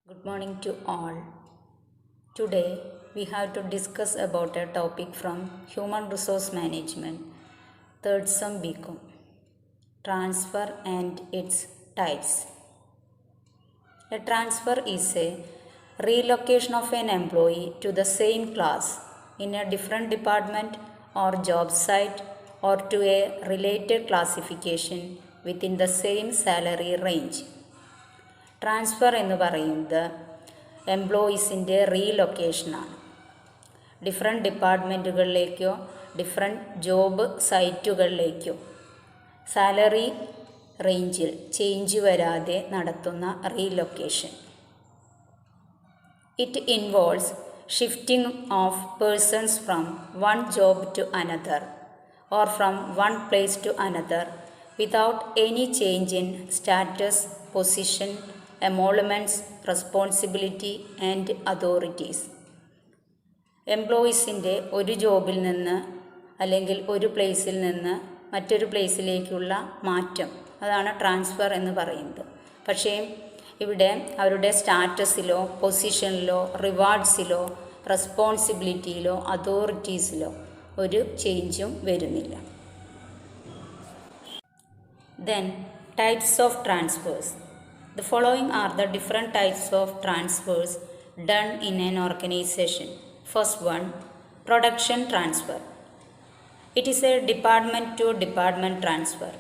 Good morning to all. Today we have to discuss about a topic from Human Resource Management, third sem BCom, transfer and its types. A transfer is a relocation of an employee to the same class in a different department or job site or to a related classification within the same salary range. Transfer എന്ന് പറയുന്നത് എംപ്ലോയീസിൻ്റെ റീലൊക്കേഷനാണ്. Different ഡിപ്പാർട്ട്മെൻറ്റുകളിലേക്കോ different job സൈറ്റുകളിലേക്കോ salary റേഞ്ചിൽ change വരാതെ നടത്തുന്ന relocation. It involves shifting of persons from one job to another or from one place to another without any change in status, position, emoluments, responsibility and authorities. എംപ്ലോയീസിൻ്റെ ഒരു ജോബിൽ നിന്ന് അല്ലെങ്കിൽ ഒരു പ്ലേസിൽ നിന്ന് മറ്റൊരു പ്ലേസിലേക്കുള്ള മാറ്റം, അതാണ് ട്രാൻസ്ഫർ എന്ന് പറയുന്നത്. പക്ഷേ ഇവിടെ അവരുടെ സ്റ്റാറ്റസിലോ പൊസിഷനിലോ റിവാർഡ്സിലോ റെസ്പോൺസിബിലിറ്റിയിലോ അതോറിറ്റീസിലോ ഒരു ചേഞ്ചും വരുന്നില്ല. Then types of transfers. The following are the different types of transfers done in an organization. First one, production transfer. It is a department to department transfer.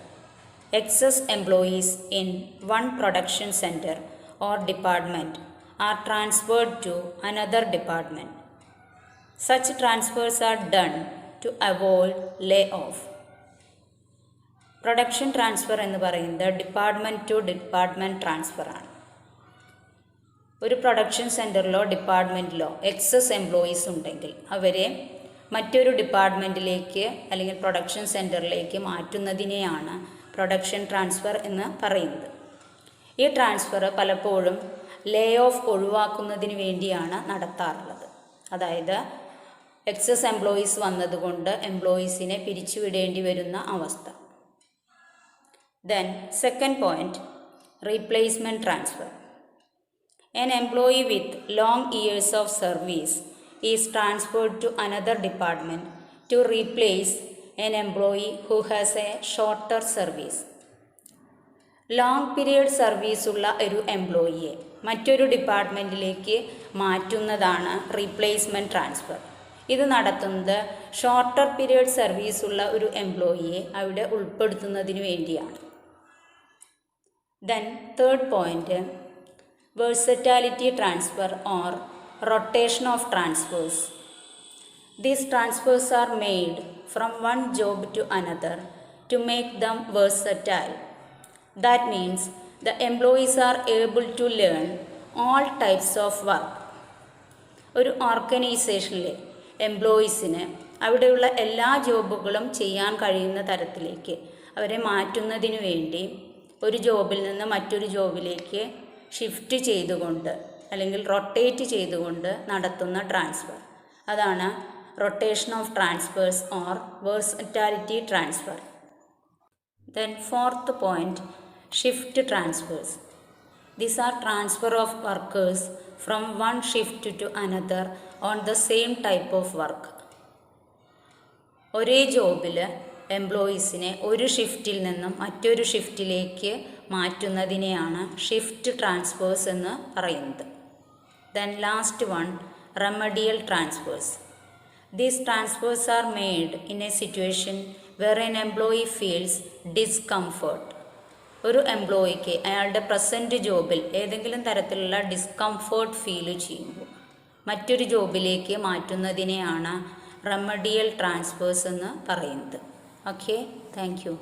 Excess employees in one production center or department are transferred to another department. Such transfers are done to avoid layoff. Production transfer എന്ന് പറയുന്നത് department to department ട്രാൻസ്ഫറാണ്. ഒരു production സെൻറ്ററിലോ ഡിപ്പാർട്ട്മെൻറ്റിലോ excess employees ഉണ്ടെങ്കിൽ അവരെ മറ്റൊരു ഡിപ്പാർട്ട്മെൻറ്റിലേക്ക് അല്ലെങ്കിൽ production സെൻറ്ററിലേക്ക് മാറ്റുന്നതിനെയാണ് production transfer എന്ന് പറയുന്നത്. ഈ ട്രാൻസ്ഫർ പലപ്പോഴും ലേ ഓഫ് ഒഴിവാക്കുന്നതിന് വേണ്ടിയാണ് നടത്താറുള്ളത്. അതായത് എക്സസ് എംപ്ലോയീസ് വന്നതുകൊണ്ട് എംപ്ലോയീസിനെ പിരിച്ചുവിടേണ്ടി വരുന്ന അവസ്ഥ. Then second point, replacement transfer. An employee with long years of service is transferred to another department to replace an employee who has a shorter service. Long period service ഉള്ള ഒരു എംപ്ലോയിയെ മറ്റൊരു ഡിപ്പാർട്ട്മെൻറ്റിലേക്ക് മാറ്റുന്നതാണ് replacement transfer. ഇത് നടത്തുന്നത് shorter period service ഉള്ള ഒരു എംപ്ലോയിയെ അവിടെ ഉൾപ്പെടുത്തുന്നതിന് വേണ്ടിയാണ്. Then third point, versatility transfer or rotation of transfers. These transfers are made from one job to another to make them versatile. That means the employees are able to learn all types of work. ഒരു ഓർഗനൈസേഷനിലെ എംപ്ലോയീസിന് അവിടെയുള്ള എല്ലാ ജോബുകളും ചെയ്യാൻ കഴിയുന്ന തരത്തിലേക്ക് അവരെ മാറ്റുന്നതിന് വേണ്ടി ഒരു ജോബിൽ നിന്ന് മറ്റൊരു ജോബിലേക്ക് ഷിഫ്റ്റ് ചെയ്തുകൊണ്ട് അല്ലെങ്കിൽ റൊട്ടേറ്റ് ചെയ്തുകൊണ്ട് നടത്തുന്ന ട്രാൻസ്ഫർ, അതാണ് rotation of transfers or versatility transfer. Then fourth point, shift transfers. These are transfer of workers from one shift to another on the same type of work. ഒരേ ജോബിൽ എംപ്ലോയീസിനെ ഒരു ഷിഫ്റ്റിൽ നിന്നും മറ്റൊരു ഷിഫ്റ്റിലേക്ക് മാറ്റുന്നതിനെയാണ് ഷിഫ്റ്റ് ട്രാൻസ്ഫേഴ്സ് എന്ന് പറയുന്നത്. Then last one, remedial transfers. These transfers are made in a situation where an employee feels discomfort. ഒരു എംപ്ലോയിക്ക് അയാളുടെ present ജോബിൽ ഏതെങ്കിലും തരത്തിലുള്ള ഡിസ്കംഫേർട്ട് ഫീൽ ചെയ്യുമ്പോൾ മറ്റൊരു ജോബിലേക്ക് മാറ്റുന്നതിനെയാണ് റെമഡിയൽ ട്രാൻസ്ഫേഴ്സ് എന്ന് പറയുന്നത്. Okay, thank you.